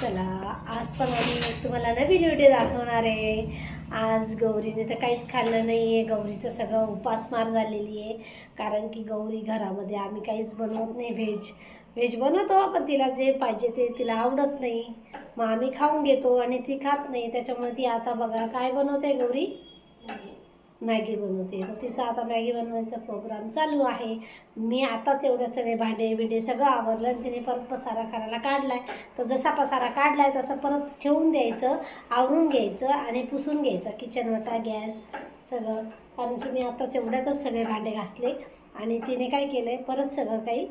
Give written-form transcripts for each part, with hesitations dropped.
चला आज पण आम्ही तुम्हाला नवीन व्हिडिओ दाखवणार आहे। आज गौरीने तर काहीच खाल्लं नाही आहे। गौरीचं सगळं उपासमार झालेली आहे, कारण की गौरी घरामध्ये आम्ही काहीच बनवत नाही। व्हेज बनवतो, पण तिला जे पाहिजे ते तिला आवडत नाही। मग आम्ही खाऊन घेतो आणि ती खात नाही, त्याच्यामुळे ती आता बघा काय बनवते गौरी, मॅगी बनवते। तर तिचा आता मॅगी बनवायचा प्रोग्राम चालू आहे। मी आताच एवढं सगळे भांडे बिंडे सगळं आवरलं आणि तिने परत पसारा करायला काढलाय। तर जसा पसारा काढलाय तसं परत ठेवून द्यायचं, आवरून घ्यायचं आणि पुसून घ्यायचं किचन वटा गॅस सगळं, कारण की मी आताच एवढ्यातच सगळे भांडे घासले आणि तिने काय केलंय परत सगळं काही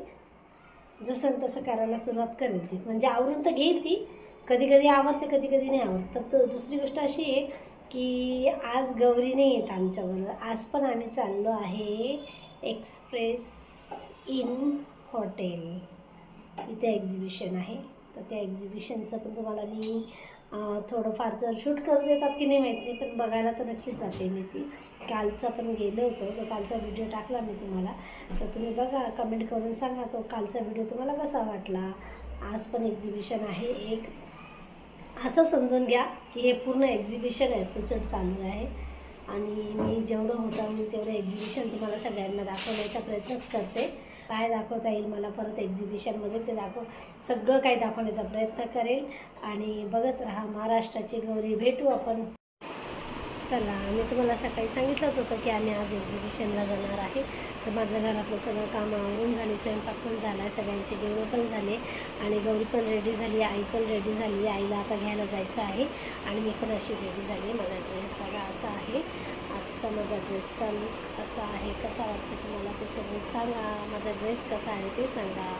जसं तसं करायला सुरुवात करेल ती। म्हणजे आवरून तर घेईल ती, कधी कधी आवडते कधी कधी नाही आवडत। तर दुसरी गोष्ट अशी आहे की आज गौरी नाही येत आमच्याबरोबर। आज पण आम्ही चाललो आहे एक्सप्रेस इन हॉटेल, तिथे एक्झिबिशन आहे। तर त्या एक्झिबिशनचं पण तुम्हाला मी थोडंफार जर शूट करू देतात की नाही माहीत नाही, पण बघायला तर नक्कीच जाते मी ती। कालचा पण गेलो होतो, तो कालचा व्हिडिओ टाकला मी तुम्हाला, तर तुम्ही बघा, कमेंट करून सांगा तो कालचा व्हिडिओ तुम्हाला कसा वाटला। आज पण एक्झिबिशन आहे एक, असं समजून घ्या की हे पूर्ण एक्झिबिशन एपिसोड चालू आहे आणि मी जेवढं होतं मी तेवढं एक्झिबिशन तुम्हाला सगळ्यांना दाखवण्याचा प्रयत्नच करते। काय दाखवता येईल मला परत एक्झिबिशनमध्ये ते सगळं काही दाखवण्याचा प्रयत्न करेल आणि बघत राहा महाराष्ट्राची गौरी। भेटू आपण। चला, मी तुम्हाला सकाळी सांगितलंच होतं की आम्ही आज एक्झिबिशनला जाणार आहे। तर माझं घरातलं सगळं काम आवरून झाले, स्वयंपाक पण झाला आहे, सगळ्यांचे जेवण पण झाले आणि गौरी पण रेडी झाली, आई पण रेडी झाली। आईला आता घ्यायला जायचं आहे आणि मी पण अशी रेडी झाली। माझा ड्रेस बघा असा आहे, आजचा माझा ड्रेसचा लुक असा आहे। कसा वाटतं तुम्हाला ते सगळं सांगा, माझा ड्रेस कसा आहे ते सांगा।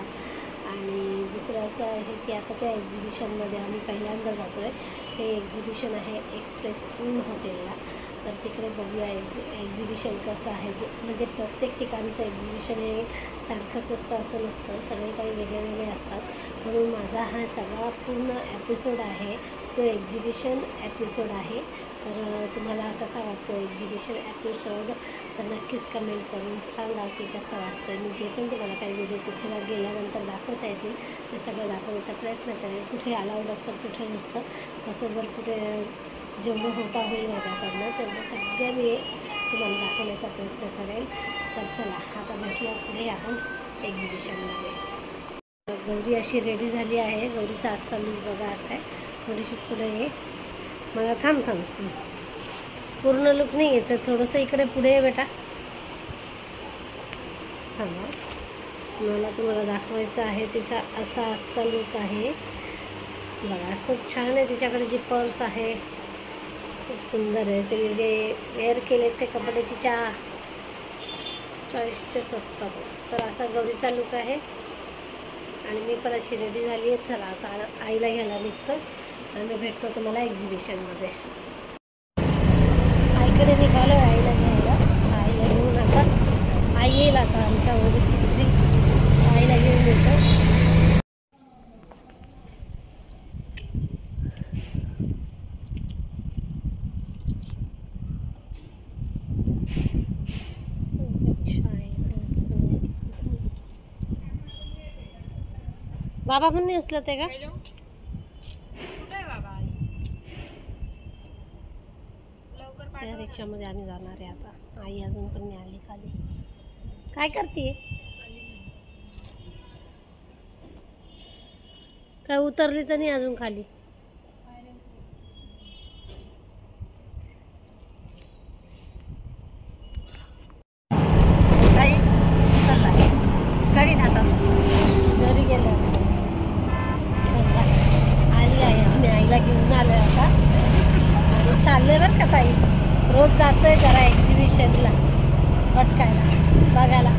आणि दुसरं असं आहे की आता त्या एक्झिबिशनमध्ये आम्ही पहिल्यांदा जातो आहे। हे एक्झिबिशन आहे एक्सप्रेस इन हॉटेलला, तर तिकडे बघूया एक्झिबिशन कसं आहे। म्हणजे प्रत्येक ठिकाणचं एक्झिबिशन हे सारखंच असतं असं नसतं, सगळे काही वेगळे वेगळे असतात। म्हणून माझा हा सगळा पूर्ण एपिसोड आहे तो एक्झिबिशन एपिसोड आहे। तर तुम्हाला कसा वाटतो एक्झिबिशन एपिसोड, तर नक्कीच कमेंट करून सांगा की कसं वाटतं। मी जे पण तुम्हाला काही व्हिडिओ तिथे गेल्यानंतर दाखवता येतील ते सगळं दाखवण्याचा प्रयत्न करेल। कुठे अलाउड असतं कुठे नसतं, कसं जर कुठे जेवढं होता होईल माझ्याकडनं तेवढं सगळं मी तुम्हाला दाखवण्याचा प्रयत्न करेल। तर चला आता भेटूया पुढे आपण एक्झिबिशनमध्ये। गौरी अशी रेडी झाली आहे, गौरीचा आजचा लूक बघा असा आहे। थोडीशी पुढे ये, मला थांब पूर्ण लुक नाही आहे तर थोडंसं इकडे पुढे ये बेटा, थांबा। मला तुम्हाला दाखवायचं आहे तिचा असा आजचा लुक आहे बघा। खूप छान आहे, तिच्याकडे जी पर्स आहे खूप सुंदर आहे। तिने जे वेअर केले ते कपडे तिच्या चॉईसचेच असतात। तर असा गौरीचा लुक आहे आणि मी पण अशी रेडी झाली आहे। चला आता आईला घ्यायला निघतो आणि मी भेटतो तुम्हाला एक्झिबिशनमध्ये। आईकडे निघालो आईला घ्यायला, आईला घेऊन आता आई येईल आता आमच्यामध्ये तिसरी, आईला घेऊन येतो। बाबा पण नाही उचलत आहे का? या रिक्षामध्ये आम्ही जाणार आहे आता। आई अजून पण नाही आली खाली, काय करते? काय उतरली तर नाही अजून खाली? घरी गेलं आली आहे, आम्ही आईला घेऊन आलो आता आणि चालले बरं का ताई। रोज जातोय जरा एक्झिबिशनला भटकायला बघायला।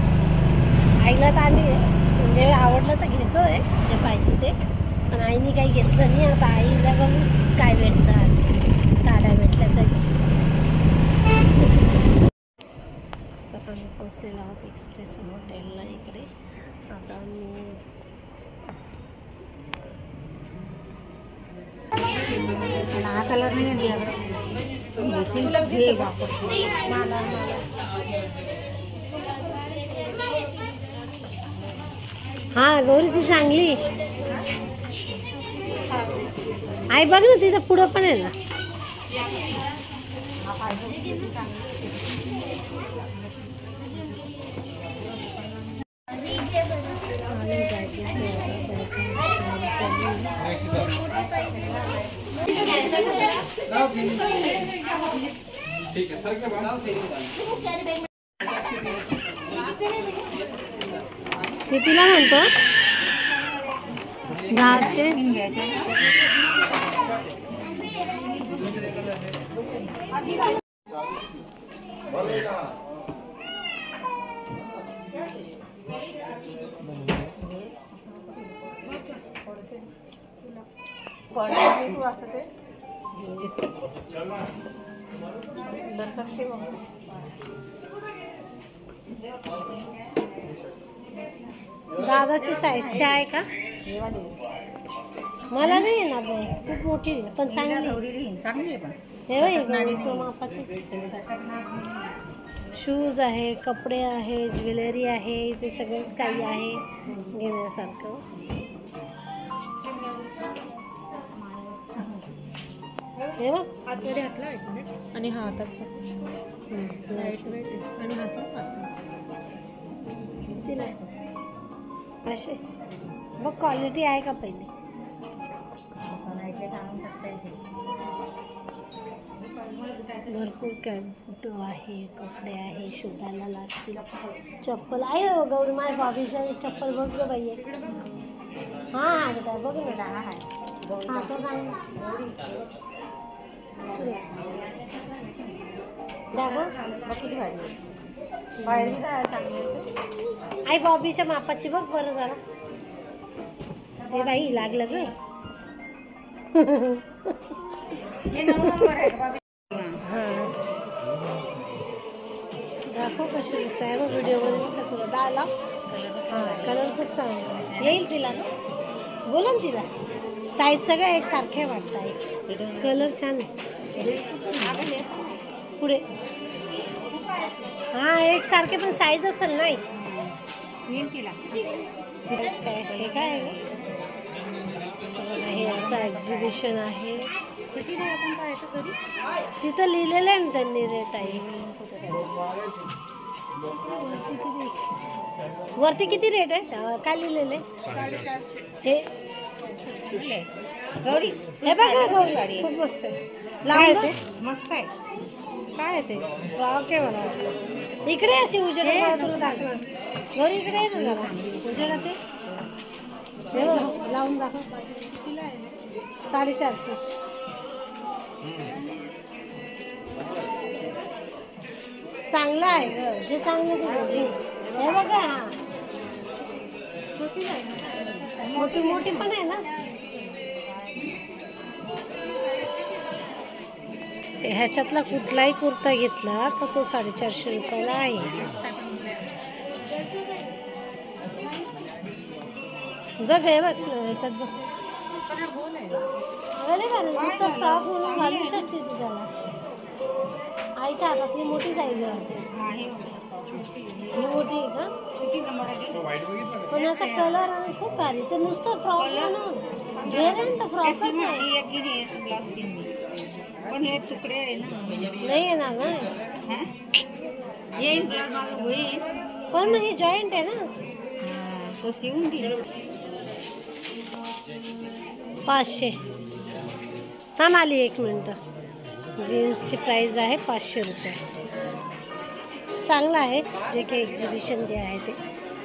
आईला तर आम्ही म्हणजे आवडलं तर घेतोय जे पाहिजे ते, पण आईने काही घेतलं नाही। आता आईला बघू काय भेटतं, आज साड्या भेटल्या तरी। तर आम्ही पोचलेलो आहोत एक्सप्रेस हॉटेलला इकडे। आता आम्ही हा कलर नाही हा गौरी ती चांगली आई बघ ना तिथं पुढं पण आहे ना. कितीला म्हणतो? 10चे. दादाची साईजची आहे का? मला नाही येणार बाई, खूप मोठी आहे पण चांगली आहे. हे बाई गौरीच्या मापाची. शूज आहे, कपडे आहे, ज्वेलरी आहे, ते सगळंच काही आहे घेण्यासारखं. हे बघ आतमध्ये हातला आणि हा हातात आणि हातात कितीला आहे असे बघ. क्वालिटी आहे का पहिले? भरपूर काय फोटो आहे, कपडे आहे, शोधायला लागतील. चप्पल आहे गौरी माय बाबीच्या चप्पल बघ ग बाई. हां हां काय बघ ना. हां तो सांग आई बॉबीच्या मापाची बघ बरं जरा. हे बाई लागलं ग. दाखव कशी दिसत आहे बघ व्हिडिओमध्ये. कसं डाला कलर खूप चांगला येईल तिला ना. बोला ना तिला. साईज सगळं एकसारखे वाटतं आहे. कलर छान आहे. पुढे हां एकसारखे पण साईज असेल नाही येईल तिला. काय हे काय आहे? हे असं एक्झिबिशन आहे. तिथं लिहिलेलं आहे ना त्यांनी रेट आहे. वरती किती रेट आहे? काय लिहिलेलं आहे? हे गौरी हे बघा गौरी खूप मस्त आहे. लावते मस्त आहे. काय ते फ्रॉक आहे मला. इकडे अशी उजेड तुला दाखव गौरी. इकडे आहे ना जरा उजेड ते. हे बघ लावून दाखव. 450. चांगलं आहे ग. जे चांगलं ते बघ. हे बघा हा मोठी मोठी पण आहे ना. ह्याच्यातला कुठलाही कुर्ता घेतला तर तो 450 रुपयाला आहे. बघ हे बघ ह्याच्यात बघ. अरे का नुसतं फ्रॉक म्हणून घालू शकते तू त्याला. आईच्या हातातली मोठी साईज आहे. ही मोठी आहे का? पण याचा कलर आणि खूप भारी. ते नुसतं फ्रॉक म्हणून घे ना. फ्रॉकच आहे पण हे तुकडे आहे ना. नाही येणार ना. येईल होईल पण मग हे जॉईंट आहे ना. तो शिवून घे. 500. थांब आली 1 मिनटं. जीन्सची प्राईस आहे 500 रुपये. चांगलं आहे. जे काही एक्झिबिशन जे आहे ते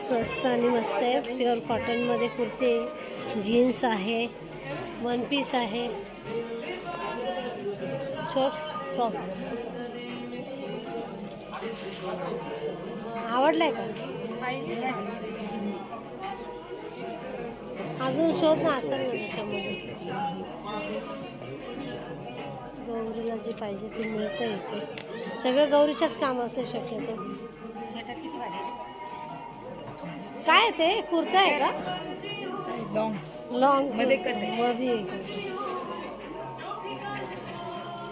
स्वस्त आणि मस्त आहे. प्युअर कॉटनमध्ये कुर्ते, जीन्स आहे, 1 पीस आहे, शॉर्ट फ्रॉक. आवडलाय का? अजून शोध ना असेल ना त्याच्यामध्ये. गौरीला जे पाहिजे ते मिळतं इथे. सगळं गौरीच्याच काम असेल शक्यतो. काय ते कुर्ता आहे का? लॉंग मध्ये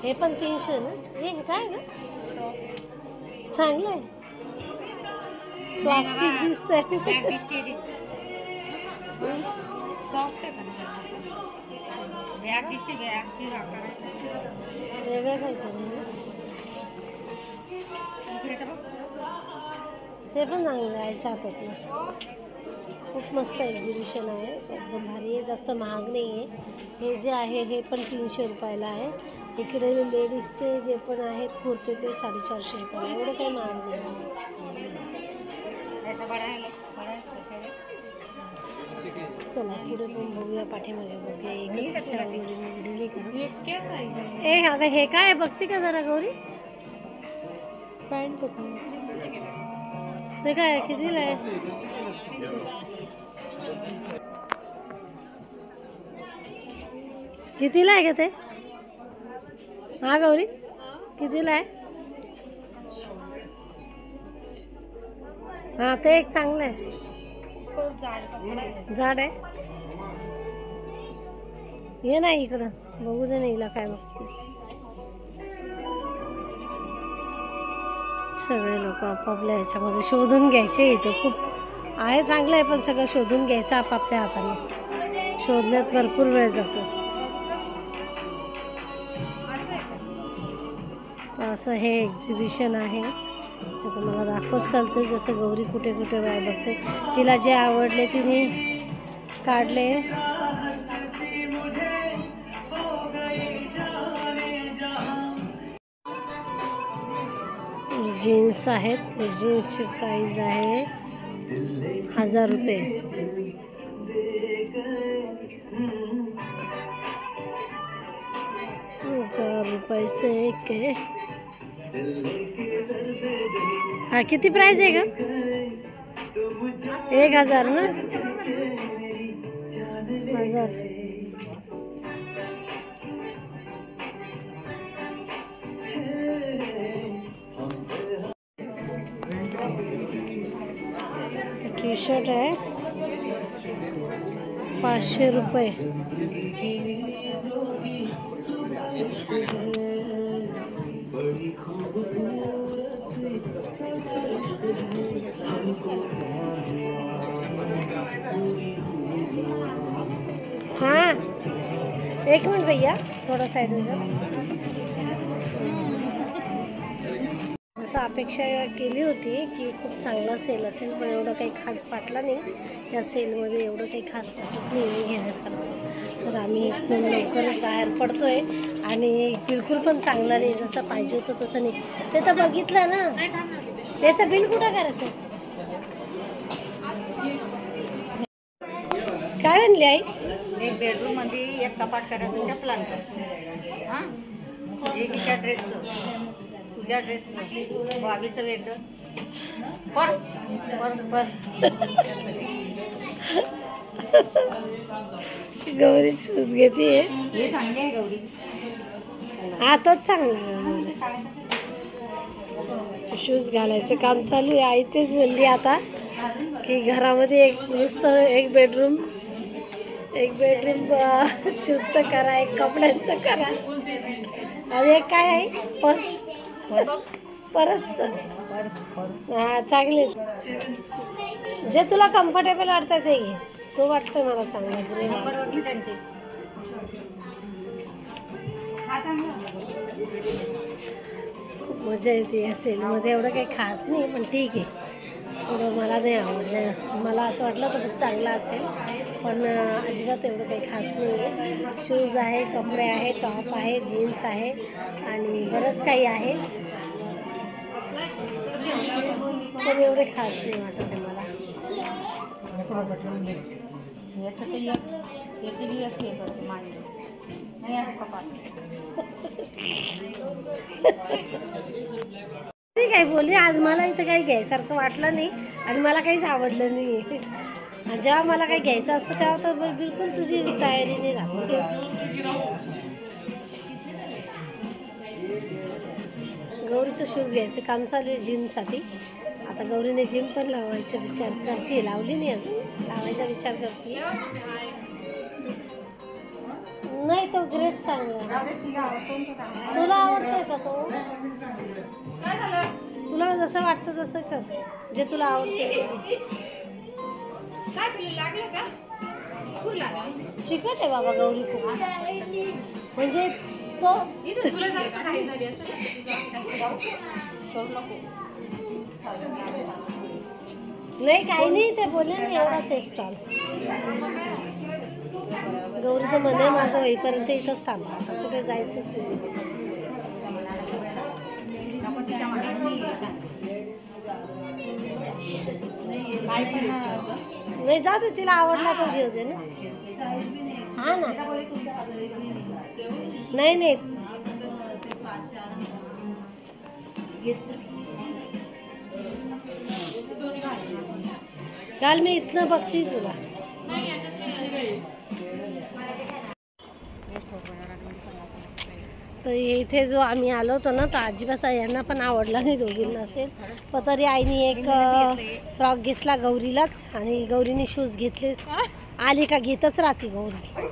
हे पण 300 ना. हे काय ना चांगलं आहे. प्लास्टिक दिसतंय. सॉफ्ट आहे पण बॅग दिसते बॅगची वेगळं काहीतरी ते पण चांगलं आहे हातातलं. खूप मस्त एक्झिबिशन आहे, एकदम भारी आहे, जास्त महाग नाही आहे. हे जे आहे हे पण 300 रुपयाला आहे. इकडे लेडीजचे जे पण आहेत कुर्ते ते 450 रुपयाला, एवढं काही महाग नाही. चला पुढे पण बघूया, पाठीमागे बघूया. ए अगं हे काय बघते का जरा गौरी? पॅन्ट ते काय कितीला आहे? कितीला आहे का ते? हा गौरी कितीला आहे? हा ते एक चांगलं आहे, जाड आहे. ये नाही इकडं बघू दे, नाही काय बघते. सगळे लोक आपापल्या ह्याच्यामध्ये शोधून घ्यायचे. इथं खूप आहे, चांगलं आहे, पण सगळं शोधून घ्यायचं आपापल्या हाताने. शोधण्यात भरपूर वेळ जातो. असं हे एक्झिबिशन आहे, ते तुम्हाला दाखवत चालते. जसं गौरी कुठे कुठे बाय बघते, तिला जे आवडले तिने काढले. जीन्स आहेत, जीन्सची प्राइस आहे 1000 रुपये. ₹1000 एक आहे. हा किती प्राइस आहे का? 1000 ना? 1000. टी शर्ट आहे 500 रुपये. हाँ एक मिनट भैया, थोड़ा साइड में जाओ. जसं अपेक्षा केली होती की खूप चांगला सेल असेल, पण एवढं काही खास वाटलं नाही. या सेलमध्ये एवढं काही खास वाटत नाही घेण्यासारखं. तर आम्ही इथून लवकरच बाहेर पडतोय आणि बिलकुल पण चांगलं नाही, जसं पाहिजे होतं तसं नाही. ते तर बघितलं ना, त्याचं बिल कुठं करायचं? काय आणली आई? एक बेडरूम मध्ये एक कपाट करायचं त्या प्लॅन कर. हां एक एका ड्रेसचं, तुझ्या ड्रेसचं, बाबीचं वेगळं, purse purse purse. Gauri shoes घेते. हे चांगली आहे गौरी. हा तोच चांगला. शूज घालायचं काम चालू आहे. आई तेच बोलली आता की घरामध्ये एक नुसतं एक बेडरूम शूजचं करा, एक कपड्यांचं करा, आणि एक काय आहे परसचं. हा चांगलेच, जे तुला कम्फर्टेबल वाटतं ते घे. तो वाटतं मला चांगला. खूप मजा येते या सेलमध्ये. एवढं काही खास नाही, पण ठीक आहे. थोडं मला नाही आवडलं. मला असं वाटलं तर खूप चांगला असेल, पण अजिबात एवढं काही खास नाही आहे. शूज आहे, कपडे आहे, टॉप आहे, जीन्स आहे आणि बरंच काही आहे, पण एवढे खास नाही वाटत मला. ठीक आहे बोलली. आज मला इथं काही घ्यायसारखं वाटलं नाही आणि मला काहीच आवडलं नाही. जेव्हा मला काही घ्यायचं असतं तेव्हा तर बिलकुल तुझी तयारी नाही राहत. गौरीचं शूज घ्यायचं काम चालू आहे जिमसाठी. आता गौरीने जिम पण लावायचा विचार करते, लावली नाही अजून, लावायचा विचार करते. नाही तो ग्रेट चांगला. तुला आवडतोय का तो? तुला जसं वाटतं तसं कर, जे तुला आवडतं. काय लागलं का? चिकट आहे बाबा गौरी खूप. म्हणजे तो नाही काही नाही, ते बोलले ना एवढाच आहे स्टॉल. गौरीचं म्हणे माझं होईपर्यंत इथंच थांबा, आता कुठे जायचंच नाही. नाही जाऊ दे, तिला आवडला तर घेऊ दे ना. हा ना, नाही नाही काल मी इथनं बघते तुला. तर इथे जो आम्ही आलो होतो ना, तर अजिबात यांना पण आवडला नाही, दोघींना असेल. पण तरी आईने एक फ्रॉक घेतला गौरीलाच, आणि गौरीने शूज घेतले. आली का घेतच राहते गौरी.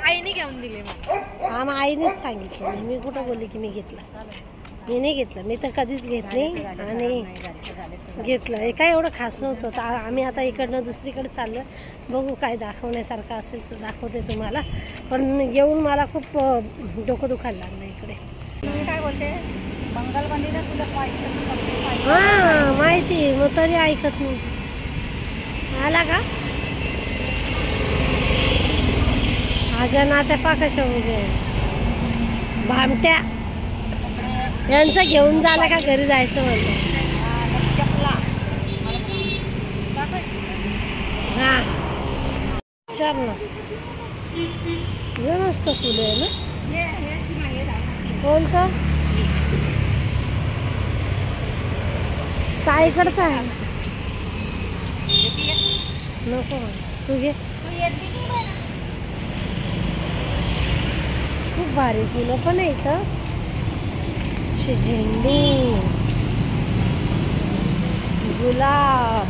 आईने घेऊन दिले मला. हा, मग आईनेच सांगितलं, मी कुठं बोलली की मी घेतला. मी नाही घेतलं, मी तर कधीच घेत नाही. आणि घेतलं हे काय एवढं खास नव्हतं. तर आम्ही आता इकडनं दुसरीकडे चाललो, बघू काय दाखवण्यासारखं असेल तर दाखवते तुम्हाला. पण येऊन मला खूप डोकं दुखायला लागलं इकडे. मी काय बोलते, मंगलमध्ये ना तुला पाहिजे. हां माहिती, मग तरी ऐकत नाही. आला का माझ्या नात्या पा कशा उभे भामट्या. यांचं घेऊन झालं का घरी जायचं म्हणतो. हां चल ना, हे मस्त फुलं आहे ना. कोणतं काय इकडचं आहे? नको तू घे. खूप भारी फुलं पण आहे इथं. झेंडू, गुलाब,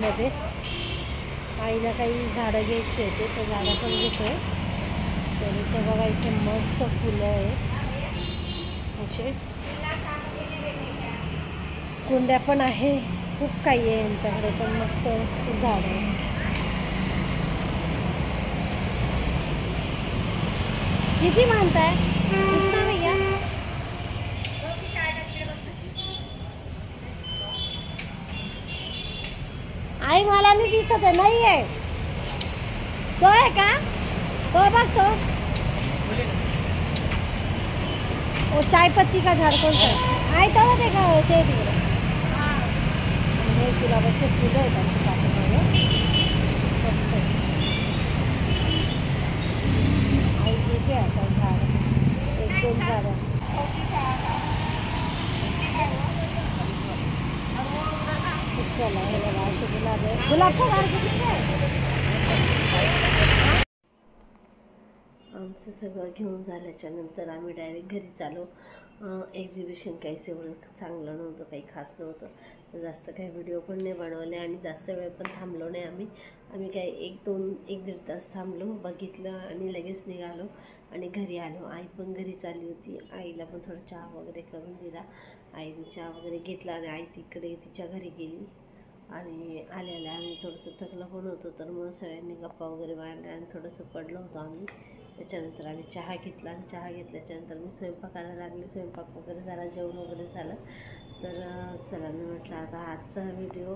मध्ये आईला काही झाडं घ्यायची होती, तर झाडं पण घेतोय. तर इथे बघा, इथे मस्त फुलं आहे असे, कुंड्या पण आहे, खूप काही आहे यांच्याकडे पण. मस्त मस्त झाडं आहे. किती मानताय कितना भैया? आई मला नाही दिसत आहे. नाही आहे तो आहे का? तो बघ तो. वो चाय पत्ती का झाड कौन सा है? आई तो देखा होते तिकडे. हे गुलाबाचे फुलं आहेत असे पाठीमागे. मस्त. आई घेते आता झाड, एक दोन झाडं. चला हे बघा असे गुलाब आहे. गुलाबचं झाड किती आहे? आमचं सगळं घेऊन झाल्याच्या नंतर आम्ही डायरेक्ट घरी चालू. एक्झिबिशन काहीच एवढं चांगलं नव्हतं, काही खास नव्हतं. तर जास्त काही व्हिडिओ पण नाही बनवले आणि जास्त वेळ पण थांबलो नाही आम्ही काय एक दीड तास थांबलो, बघितलं आणि लगेच निघालो आणि घरी आलो. आई पण घरीच आली होती. आईला पण थोडं चहा वगैरे करून दिला. आईने चहा वगैरे घेतला आणि आई तिकडे तिच्या घरी गेली. आणि आल्याला आम्ही थोडंसं थकलं पण होतो, तर मग सगळ्यांनी गप्पा वगैरे मारल्या आणि थोडंसं पडलो होतो आम्ही. त्याच्यानंतर आम्ही चहा घेतला आणि चहा घेतल्याच्यानंतर मी स्वयंपाकाला लागले. स्वयंपाक वगैरे झाला, जेवण वगैरे झालं. तर चला मी म्हटलं आता आजचा व्हिडिओ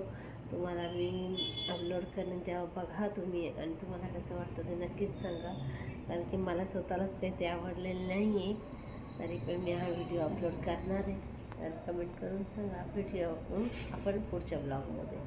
तुम्हाला मी अपलोड करेन, तेव्हा बघा तुम्ही आणि तुम्हाला कसं वाटतं ते नक्कीच सांगा. कारण की मला स्वतःलाच काही ते आवडलेलं नाही आहे, तरी पण मी हा व्हिडिओ अपलोड करणार आहे. तर कमेंट करून सांगा. भेटूया आपण पुढच्या ब्लॉगमध्ये.